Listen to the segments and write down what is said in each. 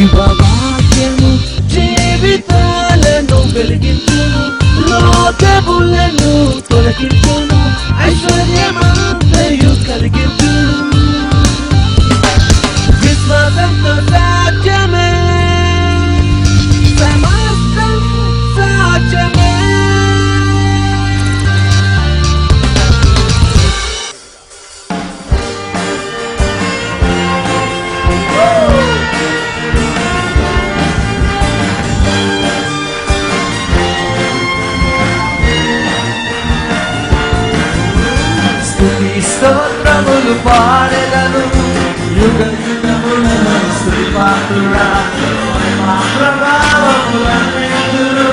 జీవవాక్యము జీవితాలను వెలిగించును, రోగములను తొలగించును, ఐశ్వర్యమంతయు కలిగించును. విశ్వాసంతో సాధ్యమే, సమస్తం సాధ్యమే. స్తోత్రములు పాడెదను, యుగ యుగములను స్తుతి పాత్రుడా, మహిమా ప్రభావములన్నిటిలో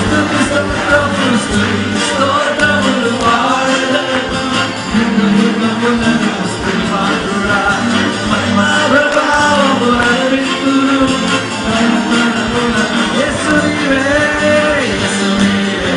స్తుతి స్తోత్రములు, స్తుతి స్తోత్రములు పాడెదను, యుగ యుగములను స్తుతి పాత్రుడా, మహిమా ప్రభావములన్నిటిలో యేసు నీవే, యేసు నీవే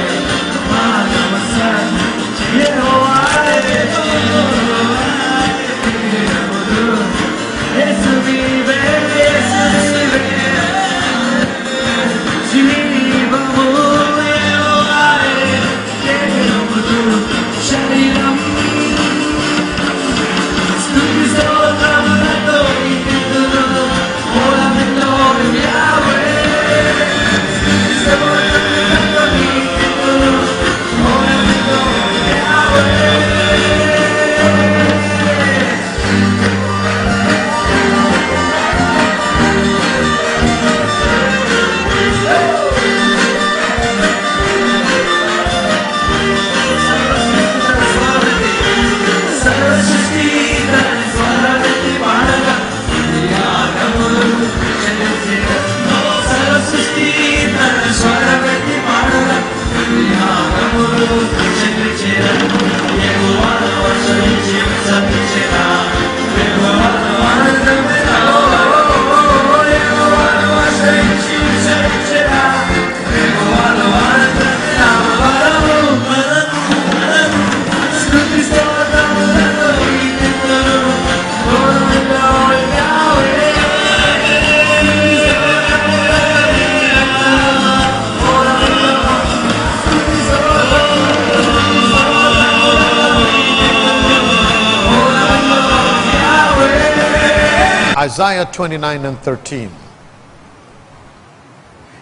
Isaiah 29:13.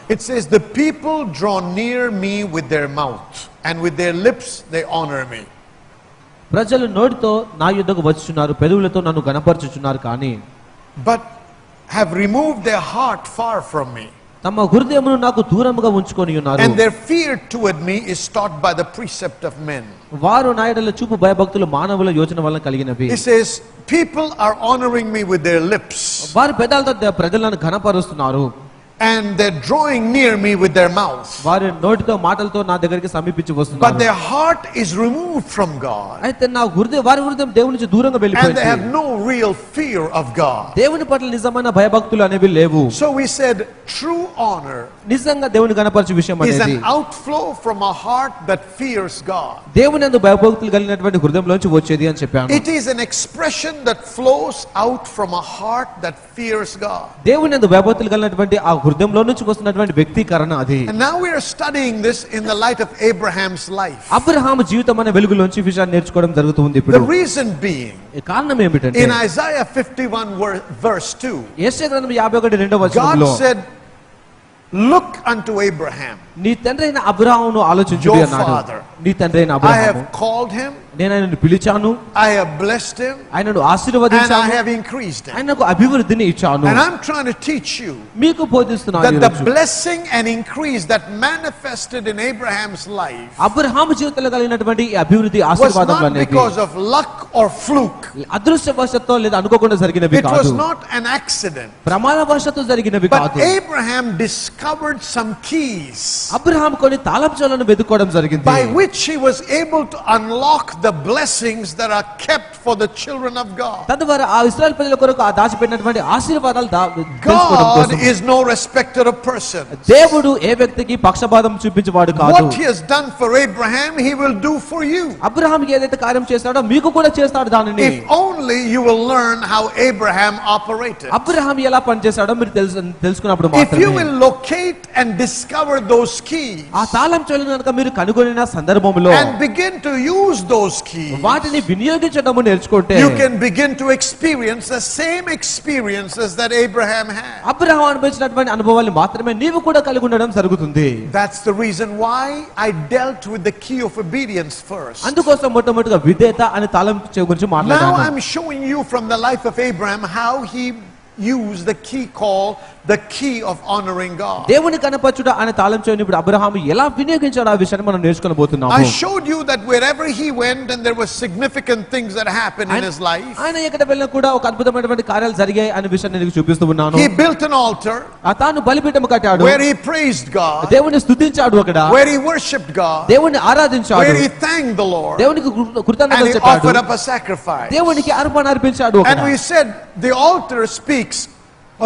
It says, the people draw near me with their mouth, and with their lips they honor me. ప్రజలు నోటితో నా యుద్ధకు వచ్చుచున్నారు, పెదవులతో నన్ను గణపరచుచున్నారు, కానీ but have removed their heart far from me. తమ హృదయమును నాకు దూరముగా ఉంచుకొని ఉన్నారు. And their fear toward me is taught by the precept of men. వారు నా యెడల చూపు భయభక్తులు మానవుల యోచన వలన కలిగినవి. It says, people are honoring me with their lips. వారు పెదాలతో ప్రజలను ఘనపరుస్తున్నారు. And they're drawing near me with their mouth. వారి నోటితో మాటలతో నా దగ్గరికి సమీపించి వస్తున్నారు. But their heart is removed from God. అయితే నా హృదయం, వారి హృదయం దేవుని నుంచి దూరంగా వెళ్ళిపోయింది. And they have no real fear of God. దేవుని పట్ల నిజమైన భయభక్తులు అనేవి లేవు. So we said true honor నిజంగా దేవుని గణపరచు విషయం is అనేది an outflow from a heart that fears God. దేవుని యందు భయభక్తులు కలిగినటువంటి హృదయంలోంచి వచ్చేది అని చెప్పాను. It is an expression that flows out from a heart that fears God. దేవుని యందు భయభక్తులు కలిగినటువంటి ఆ హృదయంలో నుంచి వస్తున్నటువంటి వ్యక్తీకరణ అది. And now we are studying this in the light of Abraham's life. Abraham జీవితం అనే వెలుగులోంచి విషయాన్ని నేర్చుకోవడం జరుగుతుంది ఇప్పుడు. The reason being, కారణం ఏమిటంటే in Isaiah 51 verse 2, యెషయా గ్రంథం 51:2వ వచనంలో God said, look unto Abraham, నీ తండ్రి అయిన అబ్రహామును ఆలోచించుడి your అన్నాడు. father. నీ తండ్రి అయిన I Abraham, have called him, నేను ఆయనను పిలిచాను, I have blessed him, ఆయనను and I ఆశీర్వదించాను, have increased him. ఆయనకు అభివృద్ధిని ఇచ్చాను. And I'm trying to teach you మీకు బోధిస్తున్నాను that the ఈరోజు. blessing and increase that manifested in Abraham's life Abraham జీవితంలో కలిగినటువంటి ఈ అభివృద్ధి was ఆశీర్వాదం not అనేది because of luck or fluke. అదృష్టవశాత్తు లేదా అనుకోకుండా జరిగినవి It కాదు, was not an accident. ప్రమాదవశాత్తు జరిగినవి But కాదు. Abraham discovered some keys. Abraham కొన్ని తాళం చెవులను వెతుక్కోవడం జరిగింది, by which he was able to unlock the blessings that are kept for the children of God. తద్వారా ఆ ఇశ్రాయేలు ప్రజల కొరకు ఆ దాచిపెట్టినటువంటి ఆశీర్వాదాలు తెలుసుకోవడం God కోసం. is no respecter of persons. దేవుడు ఏ వ్యక్తికి పక్షపాతం చూపించేవాడు కాదు. What he has done for Abraham, he will do for you. Abraham ఏదైతే కార్యం చేస్తాడో మీకు కూడా చేస్తాడు దానిని. If only you will learn how Abraham operated. Abraham ఎలా పనిచేశాడో మీరు తెలుసుకున్నప్పుడు If you మాత్రమే. will locate and discover those keys ఆ తాళం చెవులను కనుక మీరు కనుగొనిన సందర్భంలో and begin to use those keys, వాటిని వినియోగించడము నేర్చుకుంటే you can begin to experience the same experiences that Abraham had. Abraham అనుభవించినటువంటి అనుభవాలు మాత్రమే నీవు కూడా కలిగి ఉండడం జరుగుతుంది. That's the reason why I dealt with the key of obedience first. అందుకోసం మొట్టమొదటిగా విధేయత అనే తాళం చెవి గురించి Now మాట్లాడాను. I'm showing you from the life of Abraham how he used the key called the key of honoring God. దేవుని కనపరచుట అనే తాళం చెవిని ఇప్పుడు అబ్రహాం ఎలా వినియోగించాడు ఆ విషయాన్ని మనం నేర్చుకోబోతున్నాము. I showed you that wherever he went and there were significant things that happened in his life, ఆయన ఎక్కడ వెళ్ళినా కూడా ఒక అద్భుతమైనటువంటి కార్యాలు జరిగాయి అనే విషయాన్ని నీకు చూపిస్తూ ఉన్నాను. he built an altar ఆ తాను బలిపీఠం కట్టాడు, where he praised God, దేవుని స్తుతించాడు, అక్కడ where he worshipped God, దేవుని ఆరాధించాడు, where he thanked the Lord, దేవునికి and కృతజ్ఞతలు he చెప్పాడు, offered up a sacrifice. దేవునికి అర్పణ అర్పించాడు. And we said the altar speaks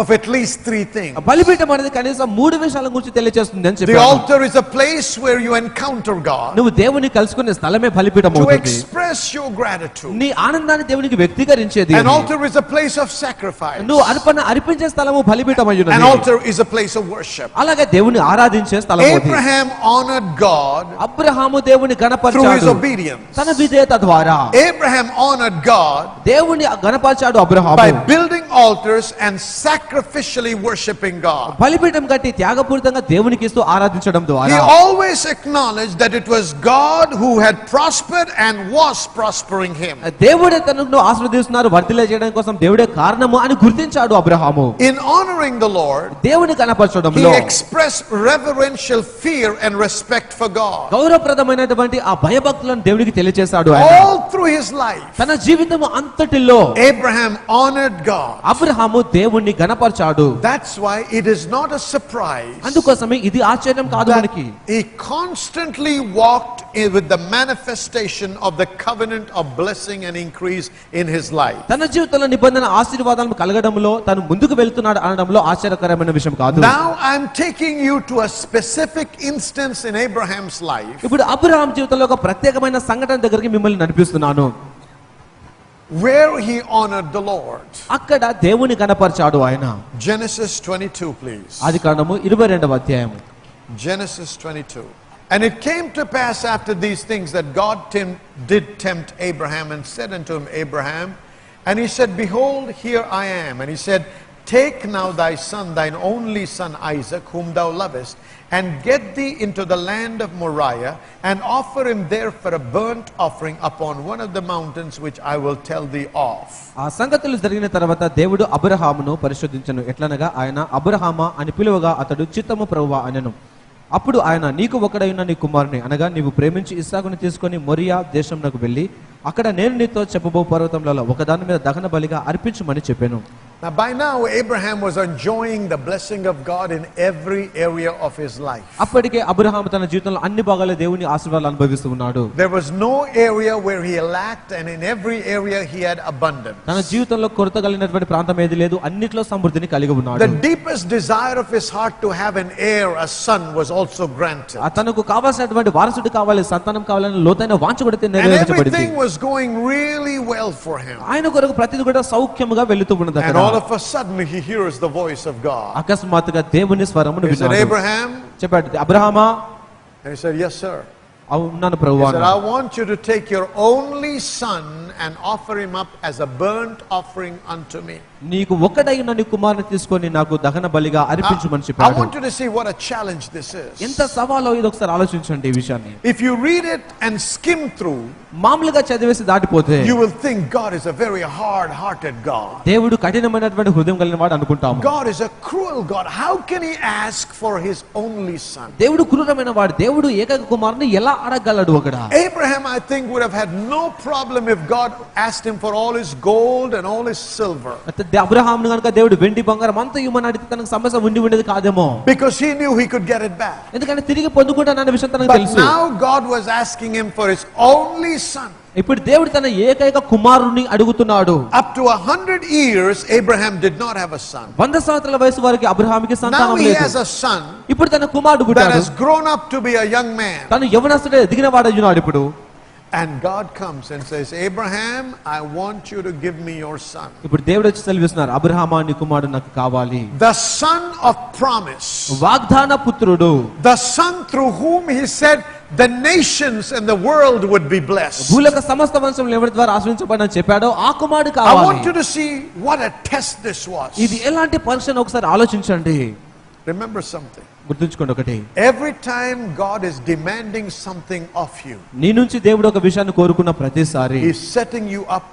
of at least three things. బలిపీఠం అనేది కనీసం 3 విషయాల గురించి తెలియజేస్తుంది అని The చెప్పాడు. altar is a place where you encounter God నువ్వు దేవుని కలుసుకునే స్థలమే బలిపీఠం to అవుతుంది. express your gratitude. నీ ఆనందాన్ని దేవునికి వ్యక్తీకరించేది. An altar is a place of sacrifice. నువ్వు అర్పణ అర్పించే స్థలము బలిపీఠం An అయ్యున్నది. altar is a place of worship. అలాగే దేవుని ఆరాధించే స్థలం అది. Abraham honored God అబ్రహాము దేవుని through his గణపరిచాడు obedience. తన విధేయత ద్వారా. Abraham honored God దేవుని గణపరిచాడు Abraham by building altars and sacrificially worshiping God. బలిపీఠం కట్టి త్యాగపూరితంగా దేవునికి ఇస్తూ ఆరాధించడం He ద్వారా. always acknowledged that it was God who had prospered and was prospering him. దేవుడే తనను ఆశీర్వదిస్తున్నారు, వర్ధిల్ల చేయడం కోసం దేవుడే కారణము అని గుర్తించాడు Abraham. In honoring the Lord, దేవుని he కనపరచడంలో expressed reverential fear and respect for God. గౌరవప్రదమైనటువంటి ఆ భయభక్తులను దేవునికి తెలియజేశాడు ఆయన. All through his life, తన జీవితం అంతటిలో Abraham honored God. అబ్రహాము దేవుణ్ణి గణపరిచాడు. That's why it is not a surprise అందుకోసమే ఇది ఆశ్చర్యం కాదు that మనకి. he constantly walked with the manifestation of the covenant of blessing and increase in his life. తన జీవితంలో నిబంధన ఆశీర్వాదాలను కలగడంలో తను ముందుకు వెళ్తున్నాడు అనడంలో ఆశ్చర్యకరమైన విషయం కాదు. Now I'm taking you to a specific instance in Abraham's life ఇప్పుడు అబ్రహాం జీవితంలో ఒక ప్రత్యేకమైన సంఘటన దగ్గరికి మిమ్మల్ని నడిపిస్తున్నాను. where he honored the Lord. అక్కడ దేవుని కనపరిచాడు ఆయన. Genesis 22, please. ఆదికాండము 22వ అధ్యాయము. Genesis 22. And it came to pass after these things that God did tempt Abraham and said unto him, Abraham, and he said, behold, here I am. And he said, take now thy son, thine only son Isaac, whom thou lovest, and get thee into the land of Moriah, and offer him there for a burnt offering upon one of the mountains which I will tell thee of. ఆ సంగతులు జరిగిన తర్వాత దేవుడు అబ్రహామును పరిశోధించెను. ఎట్లనగా ఆయన అబ్రహామా అని పిలువగా అతడు చిత్తము ప్రభువా అనెను. అప్పుడు ఆయన నీకు ఒకడైన నీ కుమారుని అనగా నీవు ప్రేమించి ఇస్సాకుని తీసుకొని మొరియా దేశంలోకి వెళ్ళి అక్కడ నేను నీతో చెప్పబో పర్వతములలో ఒకదాని మీద దహన బలిగా అర్పించమని చెప్పాను. Now by now Abraham was enjoying the blessing of God in every area of his life. అప్పటికే అబ్రహాము తన జీవితంలో అన్ని భాగాల్లో దేవుని ఆశీర్వాదాలు అనుభవిస్తూ ఉన్నాడు. There was no area where he lacked, and in every area he had abundance. తన జీవితంలో కొరత కలిగినటువంటి ప్రాంతం ఏది లేదు, అన్నిట్లో సమృద్ధిని కలిగి ఉన్నాడు. The deepest desire of his heart to have an heir, a son, was also granted. తనకు కావాల్సినటువంటి వారసుడు కావాలి, సంతానం కావాలని లోతైన వాంఛ కూడా And నెరవేర్చబడింది. everything was going really well for him. ఆయన కొరకు ప్రతిది కూడా సౌఖ్యముగా వెళుతూ ఉన్నది. And all of a sudden he hears the voice of God. అకస్మాత్తుగా దేవుని స్వరమును He said, విన్నాడు. Abraham? చెప్పాడు, అబ్రహామా? And he said, yes, sir. అవునాను He ప్రభువా. said, I want you to take your only son and offer him up as a burnt offering unto me. నీకు ఒకడైన నీ కుమారుని తీసుకొని నాకు దహన బలిగా అర్పించమని I చెప్పాడు. want you to see what a challenge this is. ఎంత సవాలో ఇది ఒకసారి ఆలోచించండి ఈ విషయాన్ని. If you read it and skim through, మామూలుగా చదివేసి దాటిపోతే you will think God is a very hard-hearted God. దేవుడు కఠినమైనటువంటి హృదయం కలిగిన వాడు అనుకుంటాము. God is a cruel God. How can he ask for his only son? దేవుడు క్రూరమైన వాడు. దేవుడు ఏకైక కుమారుని ఎలా అడగలడు ఒకడా. Abraham, I think, would have had no problem if God asked him for all his gold and all his silver. అబ్రహామును గనుక దేవుడు వెండి బంగారం అంతా ఇవ్వమని అడిగితే తనకు సమస్య ఉండేది కాదేమో. Because he knew he could get it back. ఎందుకంటే తిరిగి పొందుకుంటానన్న విషయం తనకు But తెలుసు. now God was asking him for his only son. ఇప్పుడు దేవుడు తన ఏకైక కుమారుని అడుగుతున్నాడు. Up to 100 years, Abraham did not have a son. 100 సంవత్సరాల వయసు వరకు అబ్రహాముకి Now సంతానం he లేదు. has a son ఇప్పుడు తన కుమారుడు that పుట్టాడు. has grown up to be a young man. తను యవనస్తుడే ఎదిగిన వాడయ్యున్నాడు ఇప్పుడు. And God comes and says, Abraham, I want you to give me your son. ఇప్పుడు దేవుడు వచ్చి సెలవిస్తున్నారు, అబ్రహామా నీ కుమారుడు నాకు కావాలి. The son of promise. వాగ్దాన పుత్రుడు. The son through whom he said the nations and the world would be blessed. భూలోక సమస్త వంశములు ఎవరి ద్వారా ఆశీర్వదించబడని చెప్పాడో ఆ కుమారుడు I కావాలి. want you to see what a test this was. ఇది ఎలాంటి పరీక్షను ఒకసారి ఆలోచించండి. Remember something. గుర్తుంచుకోండి ఒకటి. Every time God is demanding something of you, నీ నుంచి దేవుడు ఒక విషయాన్ని కోరుకున్న ప్రతిసారి He's setting you up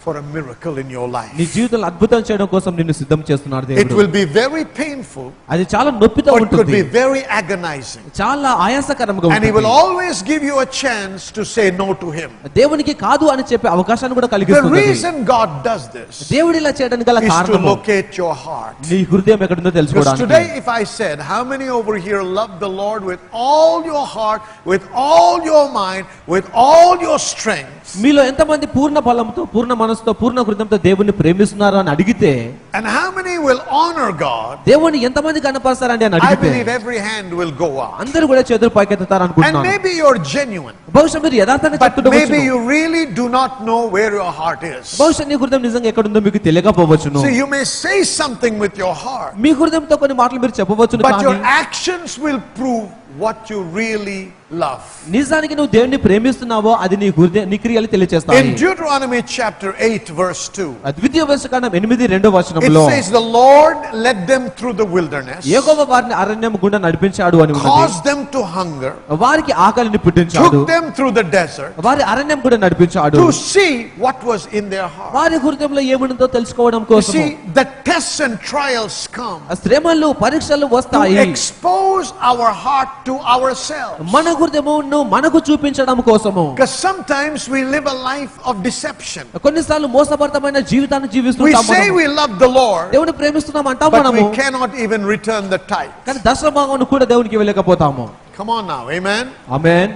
for a miracle in your life. నీ జీవితంలో అద్భుతం చేయడం కోసం నిన్ను సిద్ధం చేస్తున్నాడు It దేవుడు. will be very painful, అది చాలా నొప్పితో or it could ఉంటుంది, be very agonizing. చాలా ఆయాసకరంగా And He will ఉంటుంది. always give you a chance to say no to Him. దేవునికి కాదు అని చెప్పే అవకాశాన్ని కూడా The కలిగిస్తుంది. reason God does this దేవుడు ఇలా చేయడానికి గల is to కారణం locate your heart. నీ హృదయం ఎక్కడుందో Because తెలుసుకోవడానికి. today, if I said, how many over here love the Lord with all your heart, with all your mind, with all your strength? మీలో ఎంతమంది పూర్ణ బలంతో, పూర్ణ మనసుతో, పూర్ణ హృదయంతో దేవుణ్ణి ప్రేమిస్తున్నారు అని అడిగితే, And how many will honor God? దేవుణ్ణి ఎంతమంది కనపరుస్తారండి అని I అడిగితే, believe every hand will go up. అందరూ కూడా చేతులు పైకెత్తుతారు And అనుకుంటున్నాను. maybe you're genuine, బహుశా మీరు యథార్థంగా but maybe చెప్తుండవచ్చు. you really do not know where your heart is. బహుశా నీ హృదయం నిజంగా ఎక్కడుందో మీకు తెలియకపోవచ్చును. So you may say something with your heart, మీ హృదయంతో కొన్ని మాటలు మీరు చెప్పవచ్చును, but your కానీ actions will prove what you really love. నిజానికి నువ్వు దేవుణ్ణి ప్రేమిస్తున్నావో అది నీ హృదయం, నీ క్రియలు తెలియజేస్తాయి. In Deuteronomy chapter 8 verse 2, ద్వితీయ వచనం 8:2 it వచనంలో, says, the Lord led them through the wilderness, యెహోవా వారిని అరణ్యం గుండా నడిపించాడు అని ఉన్నది. caused them to hunger, వారికి ఆకలిని పుట్టించాడు, took them through the desert వారి అరణ్యం కూడా నడిపించాడు. to see what was in their heart. వారి హృదయంలో ఏముందో తెలుసుకోవడం You కోసం. see, the tests and trials come శ్రమలు, పరీక్షలు to వస్తాయి expose our heart to ourselves. మన హృదయమును మనకు చూపించడం కోసము. Because sometimes we live a life of deception. కొన్నిసార్లు మోసపూరితమైన జీవితాన్ని We జీవిస్తుంటాం say మనము. we love the Lord, దేవుని ప్రేమిస్తున్నాం అంటాం but మనము, we cannot even return the tithe. కానీ దశమభాగమును కూడా దేవునికి ఇవ్వలేకపోతాము. Come on now, amen? Amen,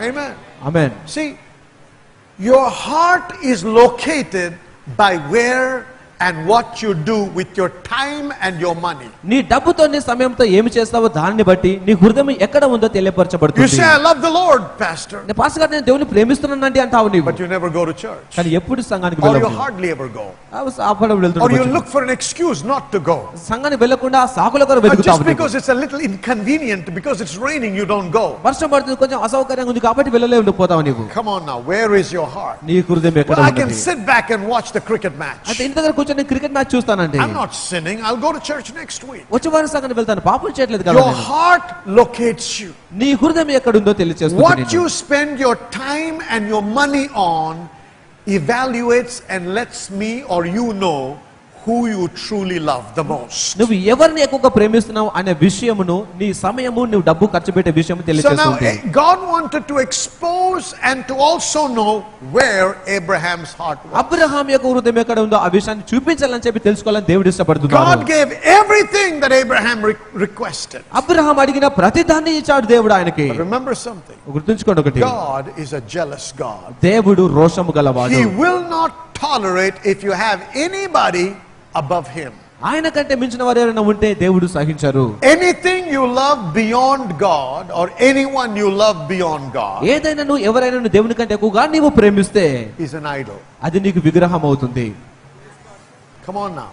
Amen. Amen. See, your heart is located by where and what you do with your time and your money. నీ డబ్బుతో, నీ సమయంతో ఏమి చేస్తావో దానిని బట్టి నీ హృదయం ఎక్కడ ఉందో You తెలియపరచబడుతుంది. say, I love the Lord, Pastor, pastor గారు నేను దేవుని ప్రేమిస్తున్నానండి అంటావు నీవు, but you never go to church. కానీ ఎప్పుడు సంఘానికి Or you వెళ్ళవు. hardly ever go. అప్పుడు Or you వెళ్తున్నావు. look for an excuse not to go. సంఘానికి వెళ్ళకుండా సాకుల కొరకు But just వెతుకుతావు నీవు. because it's a little inconvenient, because it's raining, you don't go. వర్షం పడుతుంది, కొంచెం అసౌకర్యంగా ఉంది కాబట్టి వెళ్ళలేవు, నువ్వు పోతావు నీవు. Come on now, where is your heart? నీ హృదయం ఎక్కడ Well, I can ఉంది? sit back and watch the cricket match. అంటే ఇంటి దగ్గర కూర్చొని క్రికెట్ మ్యాచ్ చూస్తానండి, I'm not sinning. I'll go to church next week. వచ్చే వారం సంఘానికి వెళ్తాను, పాపం చేయట్లేదు కదా Your నేను. heart locates you. నీ హృదయం ఎక్కడుందో తెలియజేస్తుంది. What you spend your time and your money on evaluates and lets me or you know who you truly love the most. నువ్వు ఎవరిని ఎక్కువగా ప్రేమిస్తున్నావు అనే విషయమును, నీ సమయము, నువ్వు డబ్బు ఖర్చు పెట్టే విషయం So now తెలియజేస్తుంది. God wanted to expose and to also know where Abraham's heart was. Abraham యొక్క హృదయం ఎక్కడ ఉందో ఆ విషయాన్ని చూపించాలని చెప్పి తెలుసుకోవాలని దేవుడు God ఇష్టపడుతున్నాడు. gave everything that Abraham requested. Abraham అడిగిన ప్రతి దాన్ని ఇచ్చాడు దేవుడు ఆయనకి. But remember something. గుర్తుంచుకోండి ఒకటి, God is a jealous God. దేవుడు రోషము గలవాడు. He will not tolerate if you have anybody above him. ఆయన కంటే మించిన వారు ఎవరైనా ఉంటే దేవుడు సహించరు. Anything you love beyond God or anyone you love beyond God ఏదైనా నువ్వు ఎవరైనా నువ్వు దేవుని కంటే ఎక్కువగా నీవు ప్రేమిస్తే is an idol. అది నీకు విగ్రహం అవుతుంది. Come on now.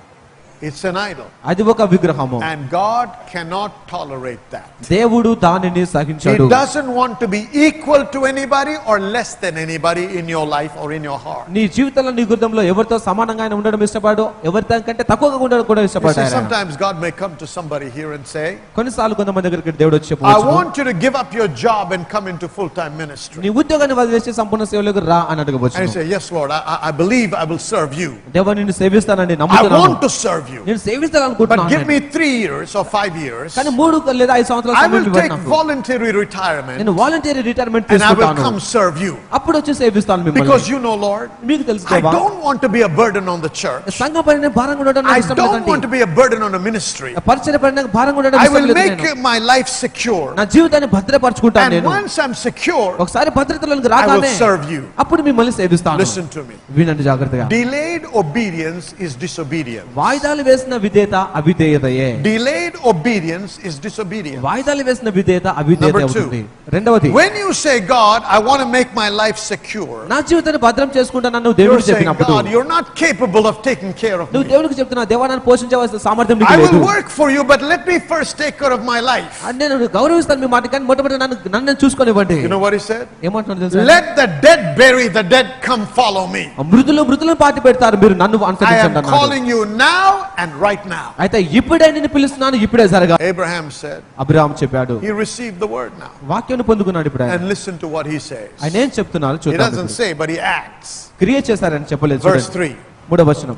It's an idol. అది ఒక విగ్రహము. And God cannot tolerate that. దేవుడు దానిని సహించడు. He doesn't want to be equal to anybody or less than anybody in your life or in your heart. నీ జీవితంలో, నీ హృదయంలో ఎవరితో సమానంగా ఆయన ఉండడం ఇష్టపడు, ఎవరితో కంటే తక్కువగా ఉండడం కూడా You see, ఇష్టపడతాడు. sometimes God may come to somebody here and say, కొన్నిసార్లు కొంతమంది దగ్గరికి దేవుడు వచ్చి I చెప్పవచ్చు, want you to give up your job and come into full-time ministry. నీ ఉద్యోగాన్ని వదిలేసి సంపూర్ణ సేవలోకి రా అని And you అడగవచ్చు. say, yes Lord, I believe I will serve you. దేవా నిన్ను సేవిస్తానని I నమ్ముతున్నాను, want to serve you. నేను But సేవించాలనుకుంటున్నాను give me 3 years or 5 years. కానీ 3 లేదా 5 సంవత్సరాల I సమయం will ఇవ్వండి take నాకు. voluntary retirement నేను voluntary retirement and I will తీసుకుంటాను. come serve you. అప్పుడు వచ్చి సేవిస్తాను మిమ్మల్ని. Because you know, Lord, మీకు తెలుసు I దేవా, don't want to be a burden on the church. సంఘ పైన భారంగా ఉండడం I నాకు ఇష్టం don't లేదండి. want to be a burden on a ministry. పరిచర్య పైన భారంగా ఉండడం I ఇష్టం will లేదు make నేను. my life secure. నా జీవితాన్ని భద్రపరచుకుంటాను And నేను. once I'm secure, ఒకసారి భద్రతలోకి I will రాగానే serve you. అప్పుడు మిమ్మల్ని సేవిస్తాను. Listen to me. వినండి జాగ్రత్తగా. Delayed obedience is disobedience. వాయిదాలు వేసిన విధేయత అవిధేయతయే. Delayed obedience is disobedience. వాయిదాలు వేసిన విధేయత అవిధేయత Number 2. అవుతుంది. రెండవది, When you say, God, I want to make my life secure, నా జీవితాన్ని భద్రం చేసుకుంటానని నువ్వు you're దేవుడికి saying, చెప్పినప్పుడు God, you're not capable of taking care of నువ్వు me. దేవుడికి చెప్తున్నా, దేవా నన్ను పోషించవలసిన సామర్థ్యం నీకు I లేదు. will work for you, but let me first take care of my life. అని నేను గౌరవిస్తాను మీ మాట, కానీ మొట్టమొదటి నన్ను చూసుకొనివ్వండి. You know what he said? ఏమంటున్నాడు తెలుసా? Let the dead bury the dead, come follow me. మృతులను పాతి పెడతారు, మీరు నన్ను I అనుసరించండి am అన్నాడు. calling you now and right now. అయితే ఇప్పుడే నిన్ను పిలుస్తున్నాను, ఇప్పుడే జరగా. Abraham said, అబ్రహాం చెప్పాడు, he received the word now. వాక్యాన్ని పొందుకున్నాడు. ఇప్పుడు ఆయన And listen to what he says. ఆయన ఏం చెప్తున్నారు He చూద్దాం. doesn't say, but he acts. క్రియ చేశారని చెప్పలేదు. Verse చూడండి. 3. 3వ వచనం.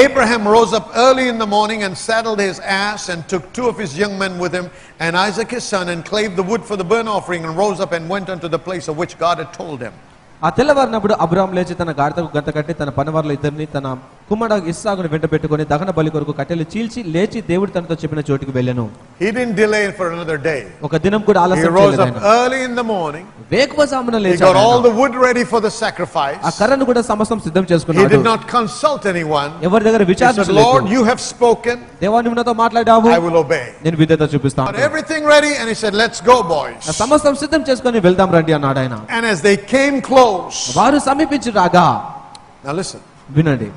Abraham rose up early in the morning and saddled his ass and took 2 of his young men with him and Isaac his son and clave the wood for the burnt offering and rose up and went unto the place of which God had told him. ఆ తెల్లవారినప్పుడు Abraham లేచి తన గాడిదకు గంత కట్టి తన పనివారుల ఇద్దరిని తన కుమారుడు ఇస్సాకును వెంట పెట్టుకొని దహన బలి కొరకు కట్టెలు చీల్చి లేచి దేవుడు తనతో చెప్పిన చోటికి వెళ్ళెను. He didn't delay for another day. ఒక దినం కూడా He ఆలస్యం rose చేయలేదు up ఆయన. early in the morning. వేకువజామున He లేచాడు got all ఆయన. the wood ready for the sacrifice. ఆ కర్రను కూడా సమస్తం సిద్ధం He చేసుకున్నాడు. did not consult anyone. ఎవరి దగ్గర He said, విచారించలేదు. Lord, you have spoken. దేవా నువ్వు నాతో మాట్లాడావు, I will obey. నేను విధేయత Got చూపిస్తాను. everything ready and he said, let's go, boys. ఆ సమస్తం సిద్ధం చేసుకొని వెళ్దాం రండి అన్నాడు ఆయన. And as they came close, వారు సమీపించి రాగా, now listen, వినండి,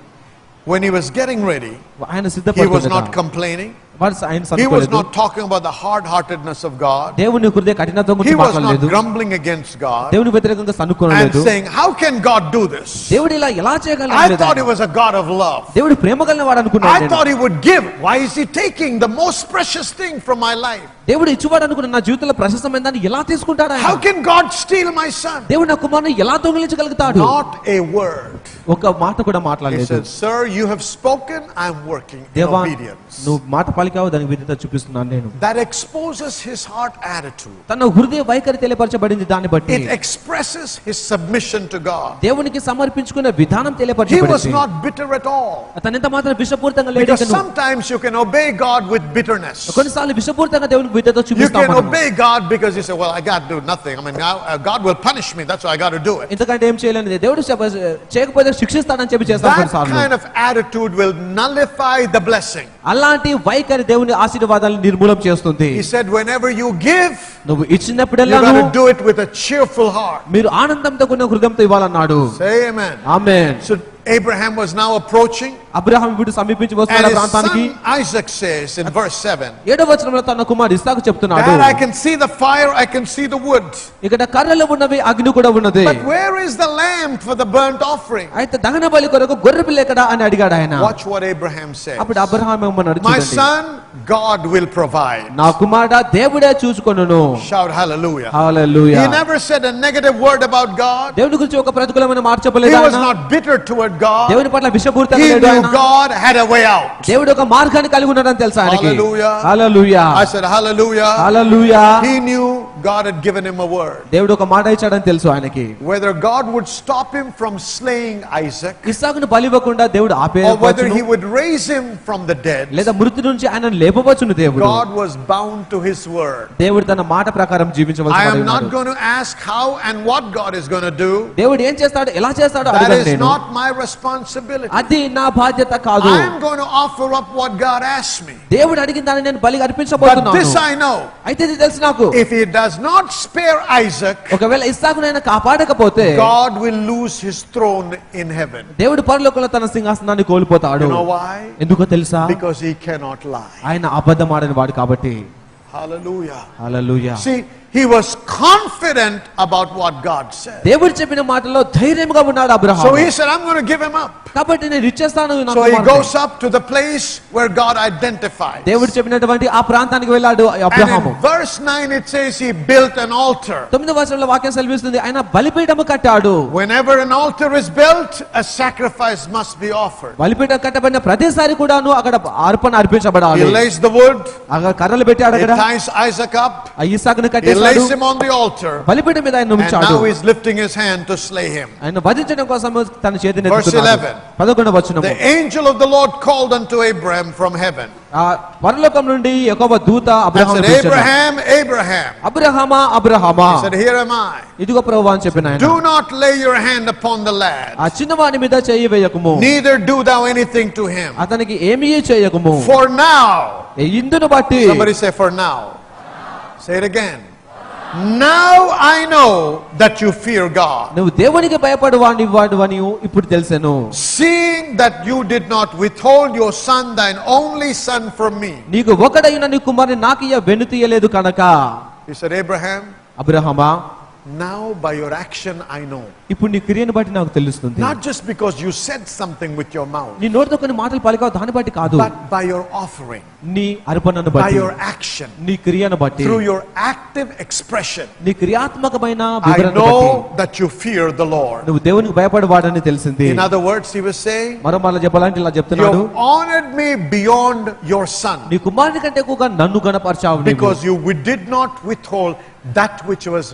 when he was getting ready, ఆయన he was సిద్ధపడుతున్నాడు. not complaining. వారు ఆయన He was సనుకోలేదు. not talking about the hard-heartedness of God. దేవుని హృదయ కఠినత్వం He గురించి was not మాట్లాడలేదు. grumbling against God దేవుని వ్యతిరేకంగా and సనుకోలేదు. saying, how can God do this? దేవుడు ఇలా ఎలా I చేయగలడు? thought he was a God of love. దేవుడు ప్రేమ కలిగిన వాడు I అనుకున్నాడు. thought he would give. Why is he taking the most precious thing from my life? దేవుడు ఇచ్చువాడు అనుకున్న నా జీవితంలో ప్రశస్తమైన దాన్ని ఎలా తీసుకుంటాడు ఆయన? How can God steal my son? దేవుడు నా కుమారుని ఎలా దొంగిలించగలుగుతాడు? Not a word. ఒక మాట కూడా He మాట్లాడలేదు. said, sir, you have spoken, I am working in దేవా obedience. నువ్వు మాట పలికావు, దానికి విధేయత చూపిస్తున్నాను నేను. That exposes his heart attitude. తన హృదయ వైఖరి తెలియపరచబడింది. దాన్ని బట్టి It expresses his submission to God. దేవునికి సమర్పించుకున్న విధానం He was తెలియపరచబడింది. not bitter at all. అతను ఎంత మాత్రం విషపూరితంగా లేడు. Because sometimes you can obey God with bitterness. కొన్నిసార్లు విషపూరితంగా దేవునికి విధేయత You can చూపిస్తాము. obey God because you say, well, I got to do nothing. I mean, God will punish me. That's why I got to do it. ఎందుకంటే ఏం చేయలేనిది దేవుడు చేయకపోతే శిక్షిస్తాడని చెప్పి చేస్తాం That కొన్నిసార్లు. kind of attitude will nullify the blessing. అలాంటి వైఖరి దేవుని ఆశీర్వాదాలను నిర్మూలం చేస్తుంది. He said, whenever you give, నువ్వు you ఇచ్చినప్పుడల్లా got to do it with a cheerful heart. మీరు ఆనందంతో కూడిన హృదయంతో ఇవ్వాలన్నాడు. Say amen. Amen. So Abraham was now approaching, Abraham ఇప్పుడు సమీపించి and వస్తున్నాడు his ప్రాంతానికి. son Isaac says in verse 7, 7వ వచనంలో తన కుమారుడు ఇస్సాకు చెప్తున్నాడు, Dad, I can see the fire, I can see the wood. ఇక్కడ కర్రలు ఉన్నవి, అగ్ని కూడా ఉన్నది. But where is the lamb for the burnt offering? అయితే దహన బలి కొరకు గొర్రె పిల్ల ఎక్కడ అని అడిగాడు ఆయన. Watch what Abraham says. అప్పుడు అబ్రహాం ఏమన్నాడు My చూడండి, son, God will provide. నా కుమారుడా దేవుడే చూసుకొనును. Shout hallelujah. Hallelujah. He never said a negative word about God. దేవుని గురించి ఒక ప్రతికూలమైన మాట He చెప్పలేదు was ఆయన. not bitter toward God. దేవుని పట్ల విషపూరితంగా He లేడు knew ఆయన. God had a way out. దేవుడు ఒక మార్గాన్ని కలిగి ఉన్నాడని తెలుసా ఆయనకి. Hallelujah. Hallelujah. I said hallelujah. Hallelujah. He knew God had given him a word. దేవుడు ఒక మాట ఇచ్చాడని తెలుసు ఆయనకి. Whether God would stop him from slaying Isaac, ఇస్సాకును బలివ్వకుండా దేవుడు or whether ఆపేయవచ్చును, he would raise him from the dead, లేదా మృతి నుంచి ఆయనను లేపవచ్చును. దేవుడు God was bound to his word. దేవుడు తన మాట ప్రకారం I జీవించవలసి am not ఉన్నాడు. going to ask how and what God is going to do. దేవుడు ఏం చేస్తాడు, ఎలా చేస్తాడో That అడగను is నేను. not my responsibility. అది నా బాధ్యత కాదు. I am going to offer up what God asked me. దేవుడు అడిగిన దాన్ని నేను బలిగా But అర్పించబోతున్నాను. this I know. అయితే ఇది తెలుసు నాకు, If he does not spare Isaac, ఒకవేళ ఇస్సాకునైనా కాపాడకపోతే God will lose his throne in heaven. దేవుడు పరలోకంలో తన సింహాసనాన్ని కోల్పోతాడు. You know why? ఎందుకో తెలుసా? Because he cannot lie. ఆయన అబద్ధం ఆడని వాడు కాబట్టి. Hallelujah. Hallelujah. See, he was confident about what God said. దేవుడు చెప్పిన మాటల్లో ధైర్యంగా ఉన్నాడు So Abraham. he said, I'm going to give him up. కాబట్టి నేను ఇచ్చేస్తాను నా So he కుమారుని. goes up to the place where God identified. దేవుడు చెప్పినటువంటి ఆ ప్రాంతానికి వెళ్ళాడు And Abraham. in verse 9 it says he built an altar. 9వ వచనంలో వాక్యం సెలవిస్తుంది ఆయన బలిపీఠము కట్టాడు. Whenever an altar is built, a sacrifice must be offered. బలిపీఠం కట్టబడిన ప్రతిసారి కూడాను అక్కడ అర్పణ He అర్పించబడాలి. lays the wood, అక్కడ కర్రలు పెట్టాడు he అక్కడ. ties Isaac up, ఆ ఇస్సాకును he కట్టేశాడు. lays him on the altar, బలిపీఠం మీద ఆయన and ఉంచాడు. now he's lifting his hand to slay him. ఆయన వధించడం కోసం తన చేతిని Verse ఎత్తుతున్నాడు. 11. 11వ వచనము. The angel of the Lord called unto Abraham from heaven ఆ పరలోకం నుండి యెహోవా దూత and అబ్రహామును said, పిలిచాడు. Abraham, Abraham. అబ్రహామా అబ్రహామా He said, Here am I. ఇదిగో ప్రభువా అని చెప్పిన ఆయన. Do not lay your hand upon the lad, ఆ చిన్నవాని మీద చెయ్యి వేయకుము, neither do thou anything to him. అతనికి ఏమీ చేయకుము. For now, ఇందును బట్టి somebody say for now. Say it again. Now I know that you fear God, నువ్వు దేవునికి భయపడు వాడివని ఇప్పుడు తెలిసెను. seeing that you did not withhold your son, thine only son, from me. నీకు ఒకడైన నీ కుమారుని నాకు వెనుతీయలేదు కనుక. He said, Abraham, అబ్రహామా now by your action I know. ఇప్పుడు నీ క్రియను బట్టి నాకు తెలుస్తుంది. Not just because you said something with your mouth, నీ నోటితో కొన్ని మాటలు పలికావు దాన్ని బట్టి కాదు, but by your offering, నీ అర్పణను by బట్టి, your action, నీ క్రియను బట్టి, through your active expression. నీ క్రియాత్మకమైన I వివరణ బట్టి know that you fear the Lord. నువ్వు దేవునికి భయపడవాడని తెలిసింది. In other words, he was saying, మరో మాట చెప్పాలంటే ఇలా you చెప్తున్నాడు, have honored me beyond your son, నీ కుమారుని కంటే ఎక్కువగా నన్ను గణపరిచావు నీవు. because you did not withhold that which was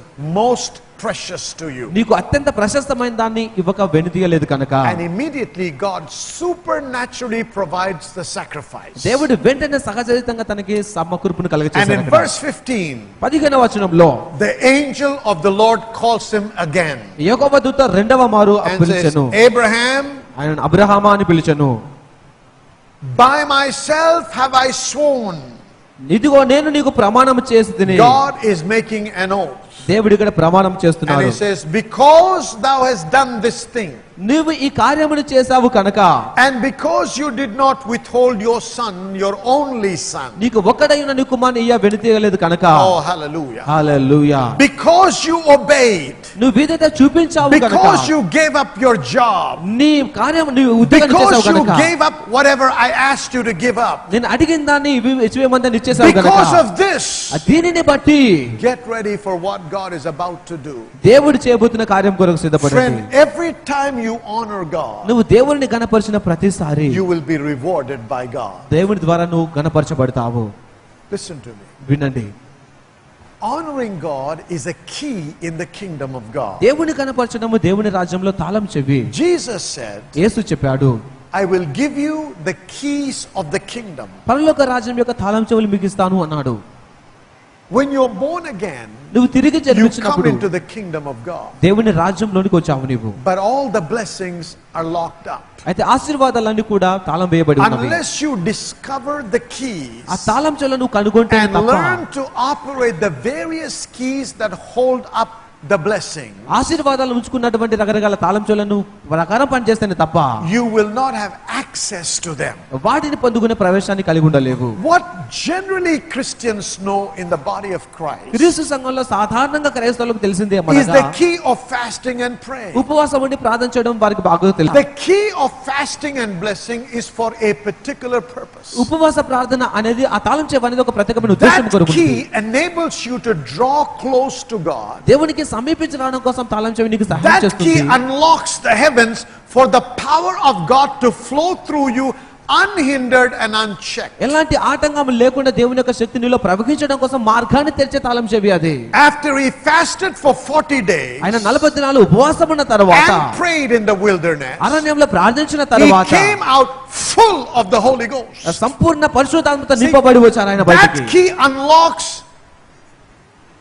most precious to you. నీకు అత్యంత ప్రశస్తమైన దాన్ని ఇవ్వక వెనుతీయలేదు కనుక. And immediately God supernaturally provides the sacrifice. దేవుడు వెంటనే సహజరితంగా తనకి సమకూర్పును And in కలుగచేశాడు. verse 15, 15వ వచనంలో the angel of the Lord calls him again యెహోవా దూత రెండవ మారు and says, పిలిచెను. Abraham, ఆయన అబ్రహామా అని పిలిచెను. by myself have I sworn. ఇదిగో నేను నీకు ప్రమాణం చేసి తిని. God is making an oath. దేవుడు ఇక్కడ ప్రమాణం And చేస్తున్నాడు. he says, because thou hast done this thing, నువ్వు ఈ కార్యమును చేశావు కనుక, and because you did not withhold your son, your only son. నీకు ఒక్కడైన నీ కుమారుని వెనుతీయలేదు కనుక. Oh, hallelujah. Hallelujah. Because you obeyed, నువ్వు విధేయత చూపించావు కనుక, because you gave up your job, నీ కార్యం నీ ఉద్యోగం because చేశావు you కనుక, gave up whatever I asked you to give up, నేను అడిగిన దాన్ని ఇచ్చేయమందని ఇచ్చేసావు కనుక, because of this, దీనిని బట్టి get ready for what God is about to do. దేవుడు చేయబోతున్న కార్యం కొరకు సిద్ధపడండి. Friend, every time you honor God, నువ్వు దేవుడిని గణపరిచిన ప్రతిసారి you will be rewarded by God. దేవుని ద్వారా నువ్వు గణపరచబడతావు. Listen to me. వినండి, Honoring God is a key in the kingdom of God. దేవుని గణపరచడము దేవుని రాజ్యంలో తాళం చెవి. Jesus said, యేసు చెప్పాడు, I will give you the keys of the kingdom. పరలోక రాజ్యం యొక్క తాళం చెవులు మీకు ఇస్తాను అన్నాడు. When you're born again, నువ్వు తిరిగి you come జన్మించినప్పుడు into the kingdom of God. దేవుని రాజ్యంలోనికి వచ్చావు నీవు. But all the blessings are locked up. అయితే ఆశీర్వాదాలన్నీ కూడా తాళం వేయబడి ఉన్నవి. Unless you discover the keys ఆ తాళం చెవులను నువ్వు కనుగొంటే and తప్ప learn to operate the various keys that hold up the blessing, ఆశీర్వాదాలు ఉంచుకున్నటువంటి రకరకాల తాళం చెవులను ప్రకారం పనిచేస్తేనే తప్ప you will not have access to them. వాటిని పొందుకునే ప్రవేశాన్ని కలిగి ఉండలేవు. What generally Christians know in the body of Christ క్రీస్తు సంఘంలో సాధారణంగా క్రైస్తవులకు తెలిసిందే is ఏమనగా, the key of fasting and praying. ఉపవాసం ఉండి ప్రార్థన చేయడం వారికి బాగా తెలుసు. The key of fasting and blessing is for a particular purpose. ఉపవాస ప్రార్థన అనేది ఆ తాళం చెవి అనేది ఒక ప్రత్యేకమైన ఉద్దేశం That కొరకు key enables you to draw close to God. దేవునికి సమీపించడం కోసం తాళం చెవి నీకు సహాయం That చేస్తుంది. key unlocks the heavens for the power of God to flow through you unhindered and unchecked. ఎలాంటి ఆటంకం లేకుండా దేవుని యొక్క శక్తి నీలో ప్రవహించడం కోసం మార్గాన్ని తెరిచే తాళం చెవి అది. After he fasted for 40 days ఆయన 40 దినాలు ఉపవాసం ఉన్న తర్వాత and prayed in the wilderness, అరణ్యంలో ప్రార్థించిన he తర్వాత came out full of the Holy Ghost. సంపూర్ణ పరిశుద్ధాత్మతో నింపబడి వచ్చారు ఆయన That బయటికి. key unlocks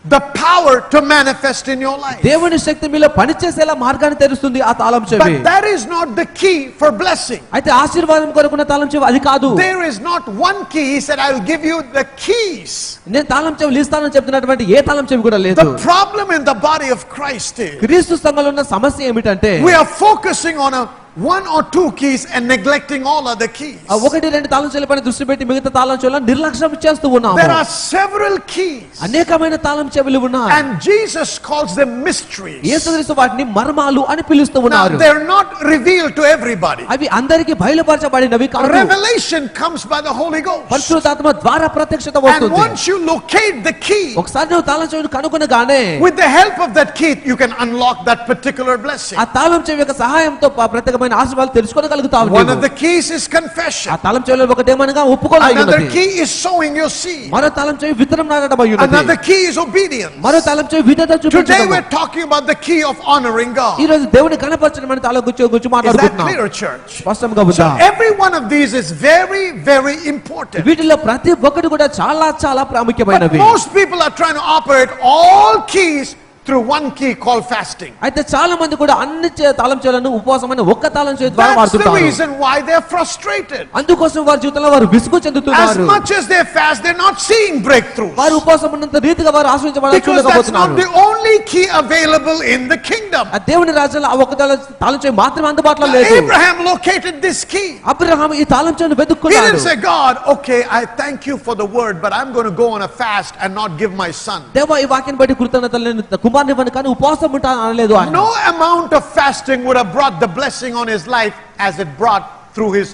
the power to manifest in your life. దేవుని శక్తి మీలో పనిచేసేలా మార్గాన్ని తెరుస్తుంది ఆ తాళం చెవి. But that is not the key for blessing. అయితే ఆశీర్వాదం కొరకున్న తాళం చెవి అది కాదు. There is not one key. He said, I will give you the keys. నేను తాళం చెవులు ఇస్తానని చెప్తున్నటువంటి ఏ తాళం చెవి కూడా లేదు. The problem in the body of Christ is క్రీస్తు సంఘంలో ఉన్న సమస్య ఏమిటంటే we are focusing on a one or two keys and neglecting all other keys. ఆ ఒకటి రెండు తాళం చెవులపైన దృష్టి పెట్టి మిగతా తాళం చెవులను నిర్లక్ష్యం చేస్తూ ఉన్నాము. There are several keys. అనేకమైన తాళం చెవులు ఉన్నాయి. And Jesus calls them mysteries. యేసుక్రీస్తు వాటిని మర్మాలు అని పిలుస్తూ Now ఉన్నారు. they're not revealed to everybody. అవి అందరికీ బయలుపరచబడినవి కాదు. Revelation comes by the Holy Ghost. పరిశుద్ధాత్మ ద్వారా ప్రత్యక్షత And వస్తుంది. once you locate the key, ఒకసారి నువ్వు తాళం చెవిని కనుగొనగానే with the help of that key, you can unlock that particular blessing. ఆ తాళం చెవి యొక్క సహాయంతో ప్రత్యేకమైన ఆశీర్వాదాలు తెలుసుకోగలుగుతావు. One of the keys is confession. ఆ తాళం చెవిలో ఒకటేమనగా Another ఒప్పుకోగలిగినది. key is sowing your seed. మరో తాళం చెవి విత్తనం నాటడం అయి ఉన్నది. Another key is obedience. మరో తాళం చెవి విధేయత Today చూపించడం. we're talking about the key of honoring ఈ God. రోజు దేవుని కనపరచడం అనే తాళం గురించి Is that మాట్లాడుకుంటున్నాం. clear, church? స్పష్టంగా So ఉందా? every one of these is very, very important. వీటిలో ప్రతి ఒక్కటి కూడా చాలా చాలా But ప్రాముఖ్యమైనవి. most people are trying to operate all keys through one key called fasting. అయితే చాలా మంది కూడా అన్ని తాళం చెవులను ఉపవాసం అనే ఒక్క తాళం చెవి ద్వారా That's the వాడుతుంటారు. reason why they're frustrated. అందుకోసం వారి జీవితంలో వారు విసుగు As చెందుతున్నారు. much as they fast, they're not seeing breakthroughs. వారు ఉపవాసం ఉన్నంత రీతిగా వారు ఆశ్రయించబడాలని Because that's not చూడకపోతున్నారు. the only key available in the kingdom. ఆ దేవుని రాజ్యంలో ఆ ఒక్క తాళం చెవి మాత్రమే అందుబాటులో లేదు. Abraham located this key. Abraham ఈ తాళం చెవిని He వెతుక్కున్నాడు. didn't say, God, okay, I thank you for the word, but I'm going to go on a fast and not give my son. దేవా ఈ వాక్యాన్ని బట్టి కృతజ్ఞతలు నేను కుమారుని ఇవ్వను కానీ ఉపవాసం ఉంటాను అనలేదు ఆయన. No amount of fasting would have brought the blessing on his life as it brought through his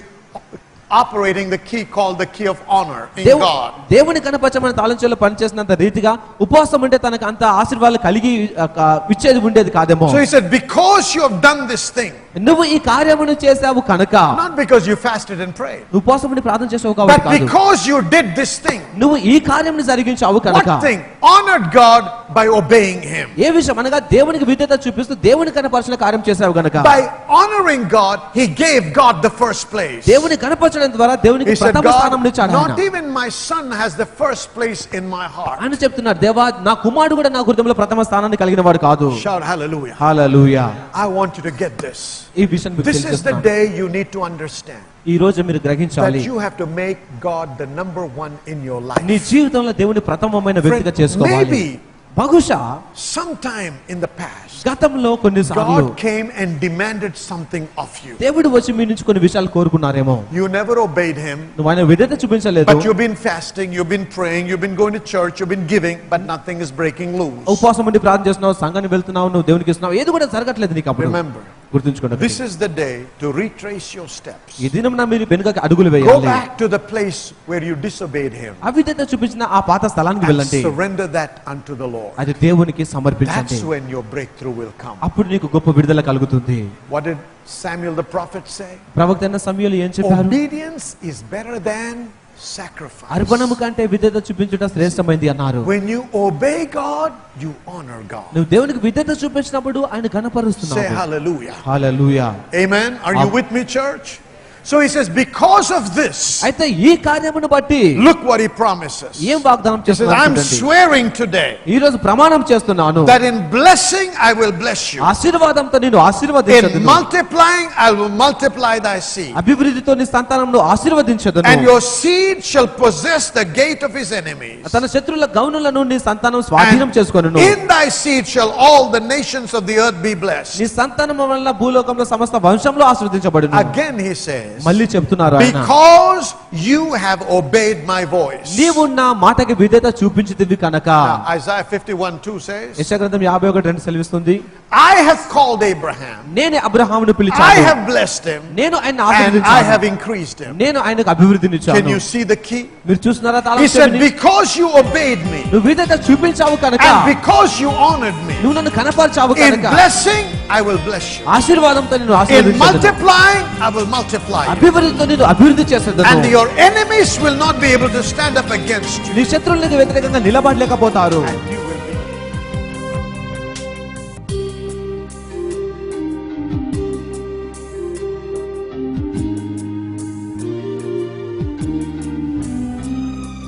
operating the key called the key of honor in God. దేవుని కనపరచమని తాళం చెవిలో పనిచేసినంత రీతిగా ఉపవాసం ఉంటే తనకు అంత ఆశీర్వాదాలు కలిగి ఇచ్చేది ఉండేది కాదేమో. So he said, because you have done this thing, నువ్వు ఈ కార్యమును చేసావు కనుక, not because you fasted and prayed, ఉపవాసం ఉండి ప్రార్థన చేసావు కాబట్టి but కాదు, because you did this thing. నువ్వు ఈ కార్యమును జరిగించావు కనుక. What thing? Honored God by obeying him. ఏ విషయం అనగా దేవునికి విధేయత చూపిస్తూ దేవుని కనపరచిన కార్యం చేసావు కనుక. By honoring God, he gave God the first place. దేవుని కనపరచడం ద్వారా దేవునికి He said, ప్రథమ స్థానం God, ఇచ్చాడు not ఆయన. even my son has the first place in my heart. ఆయన చెప్తున్నారు, దేవా నా కుమారుడు కూడా నా హృదయంలో ప్రథమ స్థానాన్ని కలిగిన వాడు కాదు. Shout hallelujah. Hallelujah. I want you to get this. ఈ విషయం మీకు This is the తెలియజేస్తున్నాను. day you need to understand ఈ రోజు మీరు గ్రహించాలి, that you have to make God the number one in your life. నీ జీవితంలో దేవుని ప్రథమమైన వ్యక్తిగా Friend, చేసుకోవాలి. maybe బహుశా sometime in the past, గతంలో కొన్నిసార్లు God came and demanded something of you. దేవుడు వచ్చి మీ నుంచి కొన్ని విషయాలు కోరుకున్నారేమో. You never obeyed him, నువ్వు ఆయన విధేయత చూపించలేదు. but you've been fasting, you've been praying, you've been going to church, you've been giving, but nothing is breaking loose. ఉపవాసం ఉండి ప్రార్థన చేస్తున్నావు, సంఘానికి వెళ్తున్నావు, నువ్వు దేవునికి ఇస్తున్నావు, ఏది కూడా జరగట్లేదు నీకు. అప్పుడు Remember, గుర్తుంచుకోండి, this is the day to retrace your steps. ఈ దినం మీరు వెనుకకి అడుగులు Go వేయాలి. back to the place where you disobeyed him అవిధేయత చూపించిన ఆ పాత స్థలానికి and వెళ్ళండి. surrender that unto the Lord. అది దేవునికి సమర్పించండి. That's when your breakthrough will come. అప్పుడు నీకు గొప్ప విడుదల కలుగుతుంది. What did Samuel the prophet say? ప్రవక్త అయిన సమూయేలు ఏం చెప్పారు? Obedience is better than sacrifice. అర్పణము కంటే విధేయత చూపించుట శ్రేష్టమైంది అన్నారు. When you obey God, you honor God. నువ్వు దేవునికి విధేయత చూపించినప్పుడు ఆయన Say కనపరుస్తున్నావు. hallelujah. Hallelujah. Amen. Are you with me, church? So he says, because of this, అయితే ఈ కార్యమును బట్టి look what he promises. ఏం వాగ్దానం He says, I'm చేస్తున్నాడు? swearing today ఈ రోజు ప్రమాణం చేస్తున్నాను, that in blessing I will bless you. ఆశీర్వాదంతో నేను In ఆశీర్వదించదును, multiplying I will multiply thy seed. అభివృద్ధితో నీ సంతానంను ఆశీర్వదించదును, And your seed shall possess the gate of his enemies. తన శత్రుల గౌనులను నీ సంతానం స్వాధీనం And చేసుకొనును, in thy seed shall all the nations of the earth be blessed. నీ సంతానం వలన భూలోకంలో సమస్త వంశంలో ఆశీర్వదించబడును. Again he says, మళ్ళీ చెప్తున్నారు ఆయన, because you have obeyed my voice. నీవు నా మాటకి విధేయత చూపించితివి కనుక. Now, Isaiah 51:2 says, యెషయా గ్రంథం 51:2 సెలవిస్తుంది, I have called Abraham, నేనే అబ్రహామును I పిలిచాను, have blessed him, నేను ఆయన and I have ఆశీర్వదించాను, increased him. నేను ఆయనకు అభివృద్ధినిచ్చాను. Can you see the key? మీరు చూస్తున్నారా తాళం He said, చెవిని? because you obeyed me, నువ్వు విధేయత చూపించావు కనుక, and because you honored me, నువ్వు నన్ను కనపరిచావు in కనుక, blessing I will bless you. ఆశీర్వాదంతో నేను In ఆశీర్వదించదును, multiplying I will multiply you. అభివృద్ధితో నేను అభివృద్ధి చేసేదను, And your enemies will not be able to stand up against you. నీ శత్రువులకు వ్యతిరేకంగా నిలబడలేకపోతారు. And you